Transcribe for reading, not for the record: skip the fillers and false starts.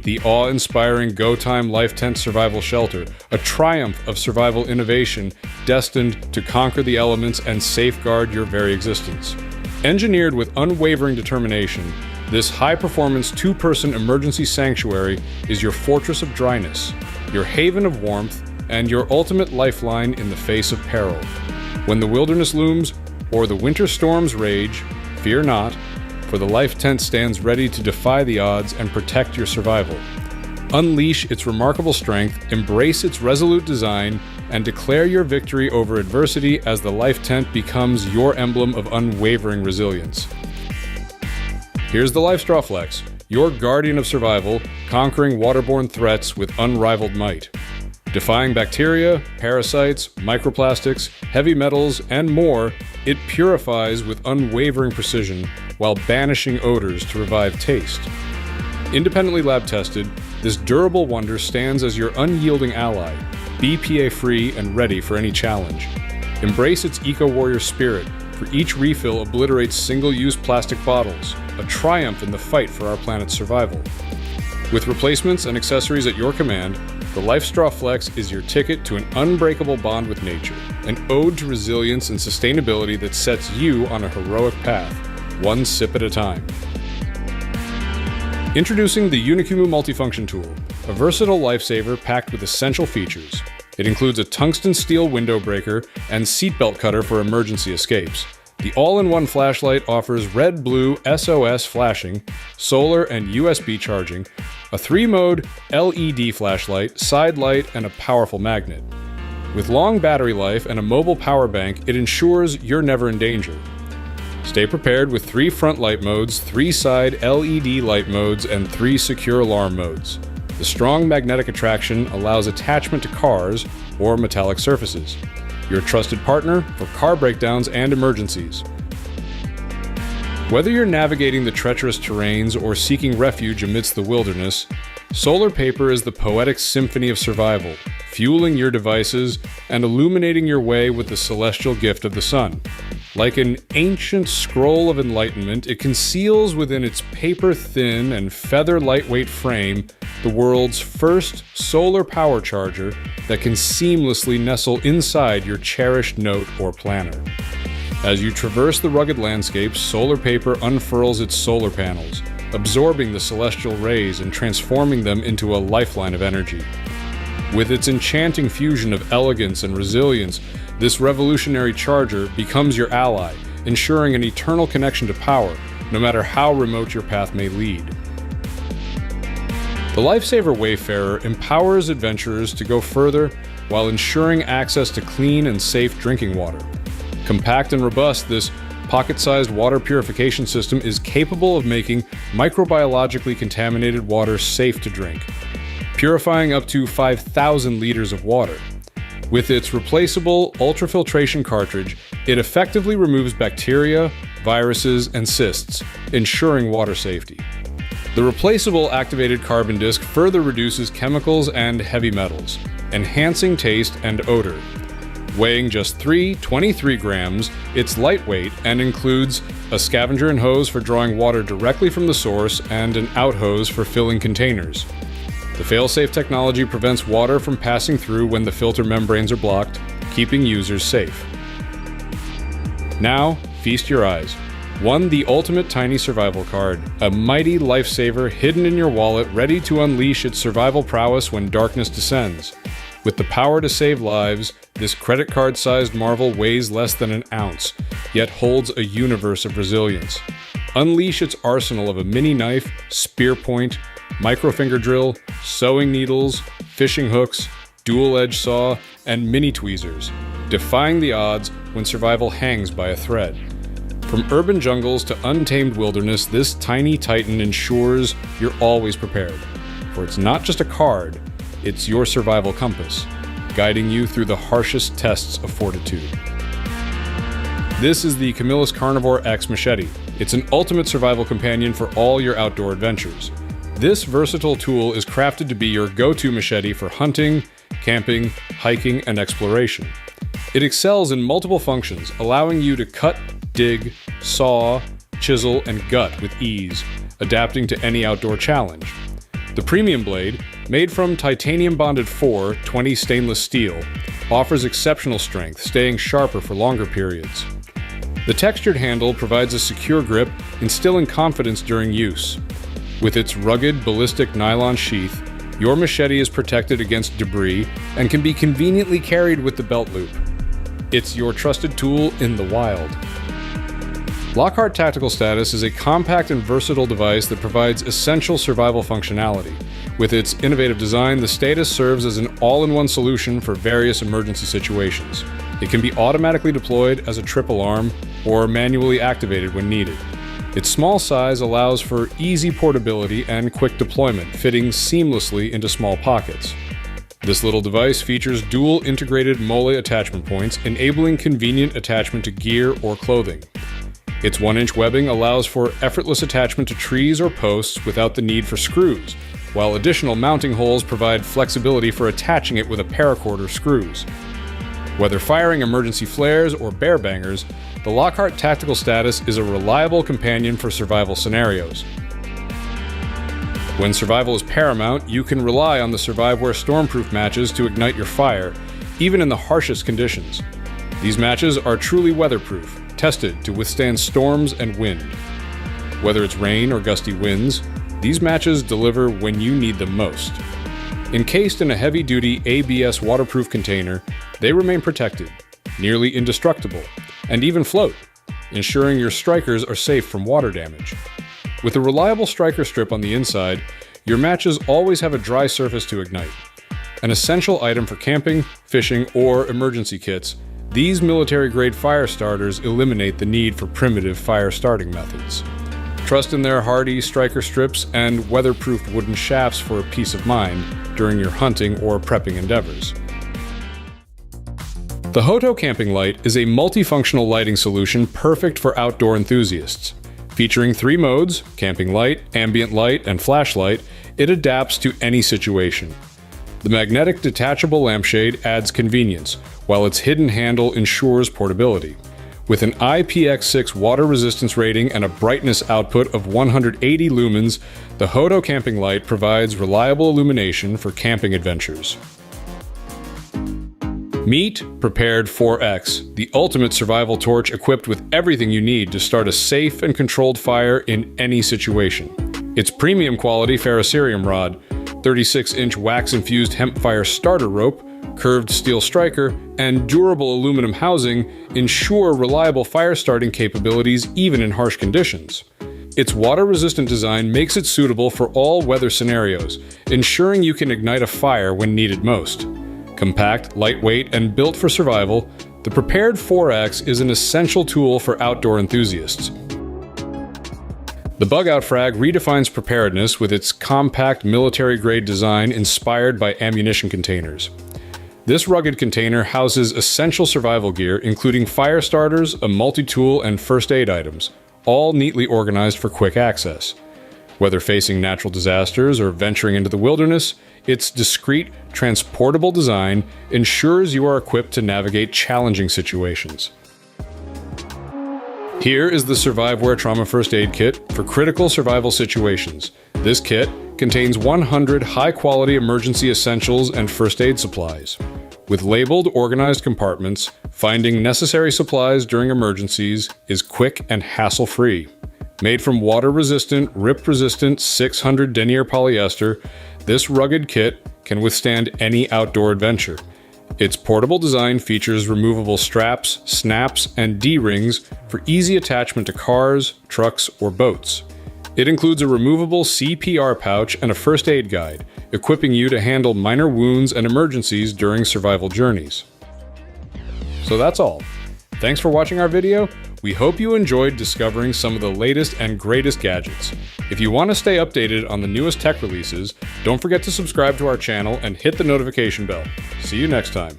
the awe-inspiring Go Time Life Tent Survival Shelter, a triumph of survival innovation destined to conquer the elements and safeguard your very existence. Engineered with unwavering determination, this high-performance two-person emergency sanctuary is your fortress of dryness, your haven of warmth, and your ultimate lifeline in the face of peril. When the wilderness looms or the winter storms rage, fear not, for the Life Tent stands ready to defy the odds and protect your survival. Unleash its remarkable strength, embrace its resolute design, and declare your victory over adversity as the Life Tent becomes your emblem of unwavering resilience. Here's the LifeStraw Flex, your guardian of survival, conquering waterborne threats with unrivaled might. Defying bacteria, parasites, microplastics, heavy metals, and more, it purifies with unwavering precision while banishing odors to revive taste. Independently lab-tested, this durable wonder stands as your unyielding ally, BPA-free and ready for any challenge. Embrace its eco-warrior spirit, for each refill obliterates single-use plastic bottles, a triumph in the fight for our planet's survival. With replacements and accessories at your command, the LifeStraw Flex is your ticket to an unbreakable bond with nature, an ode to resilience and sustainability that sets you on a heroic path, one sip at a time. Introducing the Unicumoo MultiFunction tool, a versatile lifesaver packed with essential features. It includes a tungsten steel window breaker and seatbelt cutter for emergency escapes. The all-in-one flashlight offers red-blue SOS flashing, solar and USB charging, a 3-mode LED flashlight, side light, and a powerful magnet. With long battery life and a mobile power bank, it ensures you're never in danger. Stay prepared with 3 front light modes, 3 side LED light modes, and 3 secure alarm modes. The strong magnetic attraction allows attachment to cars or metallic surfaces. Your trusted partner for car breakdowns and emergencies. Whether you're navigating the treacherous terrains or seeking refuge amidst the wilderness, solar paper is the poetic symphony of survival, fueling your devices and illuminating your way with the celestial gift of the sun. Like an ancient scroll of enlightenment, it conceals within its paper-thin and feather-lightweight frame the world's first solar power charger that can seamlessly nestle inside your cherished note or planner. As you traverse the rugged landscapes, solar paper unfurls its solar panels, absorbing the celestial rays and transforming them into a lifeline of energy. With its enchanting fusion of elegance and resilience, this revolutionary charger becomes your ally, ensuring an eternal connection to power, no matter how remote your path may lead. The Lifesaver Wayfarer empowers adventurers to go further while ensuring access to clean and safe drinking water. Compact and robust, this pocket-sized water purification system is capable of making microbiologically contaminated water safe to drink, purifying up to 5,000 liters of water. With its replaceable ultrafiltration cartridge, it effectively removes bacteria, viruses, and cysts, ensuring water safety. The replaceable activated carbon disc further reduces chemicals and heavy metals, enhancing taste and odor. Weighing just 23 grams, it's lightweight and includes a scavenger and hose for drawing water directly from the source and an out hose for filling containers. The fail-safe technology prevents water from passing through when the filter membranes are blocked, keeping users safe. Now, feast your eyes. One, the ultimate tiny survival card, a mighty lifesaver hidden in your wallet, ready to unleash its survival prowess when darkness descends. With the power to save lives, this credit card-sized marvel weighs less than an ounce, yet holds a universe of resilience. Unleash its arsenal of a mini knife, spear point, microfinger drill, sewing needles, fishing hooks, dual-edged saw, and mini tweezers, defying the odds when survival hangs by a thread. From urban jungles to untamed wilderness, this tiny titan ensures you're always prepared. For it's not just a card, it's your survival compass, guiding you through the harshest tests of fortitude. This is the Camillus Carnivore X Machete. It's an ultimate survival companion for all your outdoor adventures. This versatile tool is crafted to be your go-to machete for hunting, camping, hiking, and exploration. It excels in multiple functions, allowing you to cut, dig, saw, chisel, and gut with ease, adapting to any outdoor challenge. The premium blade, made from titanium-bonded 420 stainless steel, offers exceptional strength, staying sharper for longer periods. The textured handle provides a secure grip, instilling confidence during use. With its rugged, ballistic nylon sheath, your machete is protected against debris and can be conveniently carried with the belt loop. It's your trusted tool in the wild. Lockhart Tactical Status is a compact and versatile device that provides essential survival functionality. With its innovative design, the STATAS serves as an all-in-one solution for various emergency situations. It can be automatically deployed as a trip alarm or manually activated when needed. Its small size allows for easy portability and quick deployment, fitting seamlessly into small pockets. This little device features dual integrated mole attachment points, enabling convenient attachment to gear or clothing. Its 1-inch webbing allows for effortless attachment to trees or posts without the need for screws, while additional mounting holes provide flexibility for attaching it with a paracord or screws. Whether firing emergency flares or bear bangers, the Lockhart Tactical Status is a reliable companion for survival scenarios. When survival is paramount, you can rely on the Surviveware Stormproof matches to ignite your fire, even in the harshest conditions. These matches are truly weatherproof, tested to withstand storms and wind. Whether it's rain or gusty winds, these matches deliver when you need them most. Encased in a heavy-duty ABS waterproof container, they remain protected, nearly indestructible, and even float, ensuring your strikers are safe from water damage. With a reliable striker strip on the inside, your matches always have a dry surface to ignite. An essential item for camping, fishing, or emergency kits, these military-grade fire starters eliminate the need for primitive fire starting methods. Trust in their hardy striker strips and weatherproof wooden shafts for peace of mind during your hunting or prepping endeavors. The Hoto camping light is a multifunctional lighting solution perfect for outdoor enthusiasts. Featuring 3 modes, camping light, ambient light, and flashlight, it adapts to any situation. The magnetic detachable lampshade adds convenience, while its hidden handle ensures portability. With an IPX6 water resistance rating and a brightness output of 180 lumens, the Hoto camping light provides reliable illumination for camping adventures. Meet Prepared 4X, the ultimate survival torch equipped with everything you need to start a safe and controlled fire in any situation. Its premium quality ferrocerium rod, 36-inch wax-infused hemp fire starter rope, curved steel striker, and durable aluminum housing ensure reliable fire starting capabilities even in harsh conditions. Its water-resistant design makes it suitable for all weather scenarios, ensuring you can ignite a fire when needed most. Compact, lightweight, and built for survival, the Prepared 4X is an essential tool for outdoor enthusiasts. The Bugout Frag redefines preparedness with its compact military-grade design inspired by ammunition containers. This rugged container houses essential survival gear, including fire starters, a multi-tool, and first aid items, all neatly organized for quick access. Whether facing natural disasters or venturing into the wilderness, its discreet, transportable design ensures you are equipped to navigate challenging situations. Here is the Surviveware Trauma First Aid Kit for critical survival situations. This kit contains 100 high-quality emergency essentials and first aid supplies. With labeled, organized compartments, finding necessary supplies during emergencies is quick and hassle-free. Made from water-resistant, rip-resistant 600 denier polyester, this rugged kit can withstand any outdoor adventure. Its portable design features removable straps, snaps, and D-rings for easy attachment to cars, trucks, or boats. It includes a removable CPR pouch and a first aid guide, equipping you to handle minor wounds and emergencies during survival journeys. So that's all. Thanks for watching our video. We hope you enjoyed discovering some of the latest and greatest gadgets. If you want to stay updated on the newest tech releases, don't forget to subscribe to our channel and hit the notification bell. See you next time.